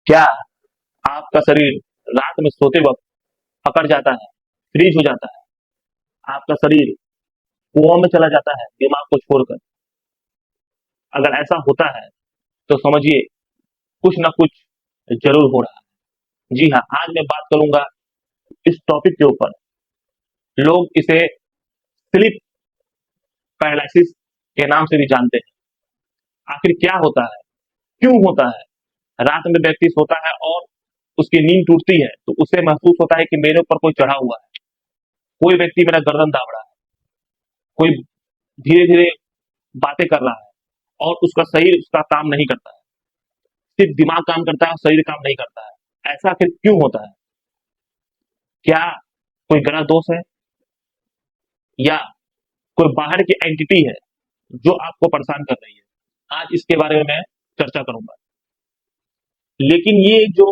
क्या आपका शरीर रात में सोते वक्त अकड़ जाता है, फ्रीज हो जाता है, आपका शरीर कुओं में चला जाता है दिमाग को छोड़कर? अगर ऐसा होता है तो समझिए कुछ ना कुछ जरूर हो रहा है। जी हाँ, आज मैं बात करूंगा इस टॉपिक के ऊपर। लोग इसे स्लीप पैरालिसिस के नाम से भी जानते हैं। आखिर क्या होता है, क्यों होता है? रात में व्यक्ति सोता है और उसकी नींद टूटती है तो उसे महसूस होता है कि मेरे ऊपर कोई चढ़ा हुआ है, कोई व्यक्ति मेरा गर्दन दाब रहा है, कोई धीरे धीरे बातें कर रहा है और उसका शरीर उसका काम नहीं करता है। सिर्फ दिमाग काम करता है और शरीर काम नहीं करता है। ऐसा फिर क्यों होता है? क्या कोई ग्रह दोष है या कोई बाहर की एंटिटी है जो आपको परेशान कर रही है? आज इसके बारे में मैं चर्चा करूंगा। लेकिन ये जो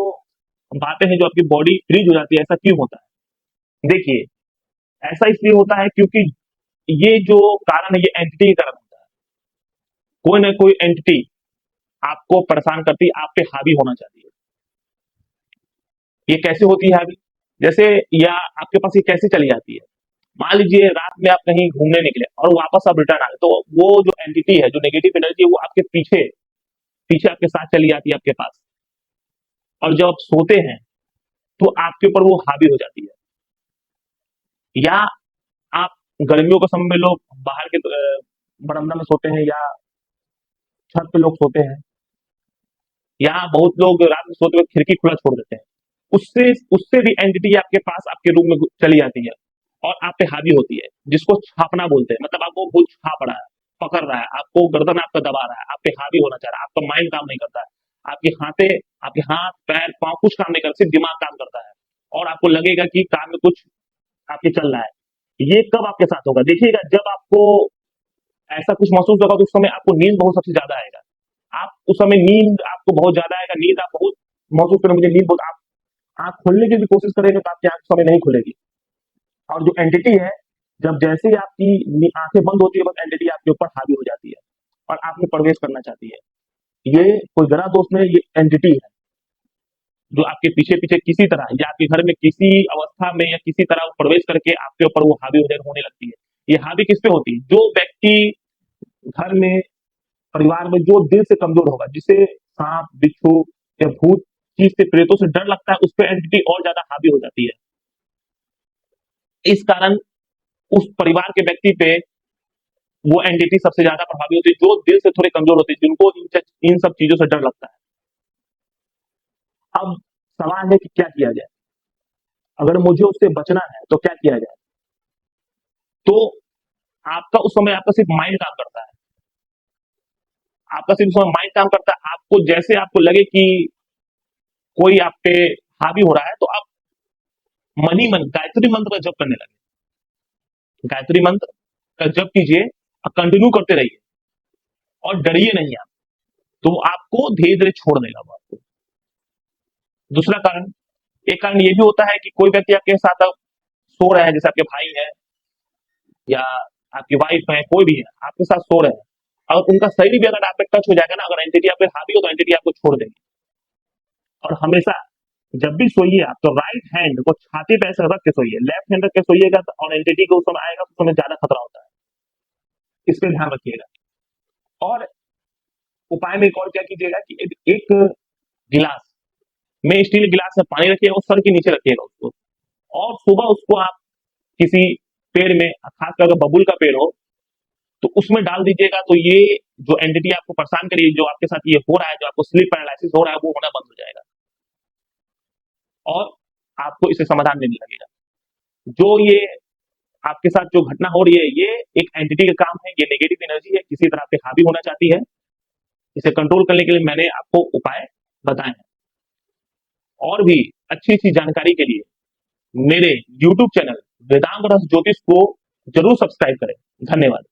बातें हैं, जो आपकी बॉडी फ्रीज हो जाती है, ऐसा क्यों होता है? देखिए, ऐसा इसलिए होता है क्योंकि ये जो कारण है, ये एंटिटी के कारण होता है। कोई ना कोई एंटिटी आपको परेशान करती है, आप पे हावी होना चाहती है। ये कैसे होती है हावी? जैसे, या आपके पास ये कैसे चली जाती है? मान लीजिए रात में आप कहीं घूमने निकले और वापस आप रिटर्न आ गए, तो वो जो एंटिटी है, जो नेगेटिव एनर्जी है, वो आपके पीछे पीछे आपके साथ चली जाती है आपके पास। और जब आप सोते हैं तो आपके ऊपर वो हावी हो जाती है। या आप गर्मियों के समय में लोग बाहर के बरामदा में सोते हैं, या छत पे लोग सोते हैं, या बहुत लोग रात में सोते वक्त खिड़की खुला छोड़ देते हैं। उससे उससे भी एंटिटी आपके पास आपके रूम में चली जाती है और आप पे हावी होती है, जिसको छापना बोलते हैं। मतलब आपको वो छाप रहा है, पकड़ रहा है, आपको गर्दन आपका दबा रहा है, आप पे हावी होना चाह रहा है, आपका माइंड काम नहीं करता है, आपकी हाथे आपके हाथ पैर पांव कुछ काम नहीं करते, सिर्फ दिमाग काम करता है। और आपको लगेगा कि काम में कुछ आपके चल रहा है। ये कब आपके साथ होगा? देखिएगा, जब आपको ऐसा कुछ महसूस होगा तो उस समय आपको नींद बहुत सबसे ज्यादा आएगा। आप उस समय नींद आपको बहुत ज्यादा आएगा, नींद आप बहुत महसूस करेंगे, मुझे नींद बहुत। आप आंख खोलने की भी कोशिश करेंगे तो आपकी आंख उस समय नहीं खुलेगी। और जो एंटिटी है, जब जैसे ही आपकी आंखें बंद होती है, बस एंटिटी आपके ऊपर हावी हो जाती है और आप में प्रवेश करना चाहती है। ये कोई ग्रह दोष नहीं, ये एंटिटी है जो आपके पीछे पीछे किसी तरह, या आपके घर में किसी अवस्था में या किसी तरह वो प्रवेश करके आपके ऊपर वो हावी होने लगती है। ये हावी किस पे होती है? जो व्यक्ति घर में, परिवार में, जो दिल से कमजोर होगा, जिसे सांप बिच्छू या भूत चीज से, प्रेतों से डर लगता है, उस पर एंटिटी और ज्यादा हावी हो जाती है। इस कारण उस परिवार के व्यक्ति पे वो एंटिटी सबसे ज्यादा प्रभावी होती है, जो दिल से थोड़े कमजोर होते हैं, जिनको इन सब चीजों से डर लगता है। अब सवाल है कि क्या किया जाए? अगर मुझे उससे बचना है तो क्या किया जाए? तो आपका उस समय आपका सिर्फ माइंड काम करता है। आपका सिर्फ उस समय माइंड काम करता है। आपको जैसे आपको लगे कि कोई आप पे हावी हो रहा है, तो आप मन ही मन गायत्री मंत्र का जप करने लगे। गायत्री मंत्र का जप कीजिए और कंटिन्यू करते रहिए और डरिए नहीं आप। तो वो आपको धीरे धीरे छोड़ देगा वो आपको। दूसरा कारण, एक कारण ये भी होता है कि कोई व्यक्ति आपके साथ अब सो रहे हैं, जैसे आपके भाई है या आपकी वाइफ है, कोई भी है आपके साथ सो रहे हैं, और उनका शरीर भी अगर आप पे टच हो जाएगा ना, अगर एंटिटी आप पे हावी हो, तो एंटिटी आपको छोड़ देगी। और हमेशा जब भी सोइए आप, तो राइट हैंड को छाती पे ऐसे रख के सोइए। लेफ्ट हैंड रख के सोइएगा तो, और एंटिटी को उस समय आएगा तो उस समय ज्यादा खतरा होता है। इस पे ध्यान रखिएगा। और उपाय में एक और क्या कीजिएगा कि एक गिलास में, स्टील गिलास में पानी रखिएगा, उस सर के नीचे रखिएगा उसको, और सुबह उसको आप किसी पेड़ में, खासकर अगर बबुल का पेड़ हो तो उसमें डाल दीजिएगा। तो ये जो एंटिटी आपको परेशान करिए, जो आपके साथ ये हो रहा है, जो आपको स्लीप पैरालिसिस हो रहा है, वो होना बंद हो जाएगा और आपको इससे समाधान मिलने लगेगा। जो ये आपके साथ जो घटना हो रही है, ये एक एंटिटी का काम है, ये नेगेटिव एनर्जी है, किसी तरह पे हावी होना चाहती है। इसे कंट्रोल करने के लिए मैंने आपको उपाय बताए हैं। और भी अच्छी अच्छी जानकारी के लिए मेरे YouTube चैनल वेदांत रस ज्योतिष को जरूर सब्सक्राइब करें। धन्यवाद।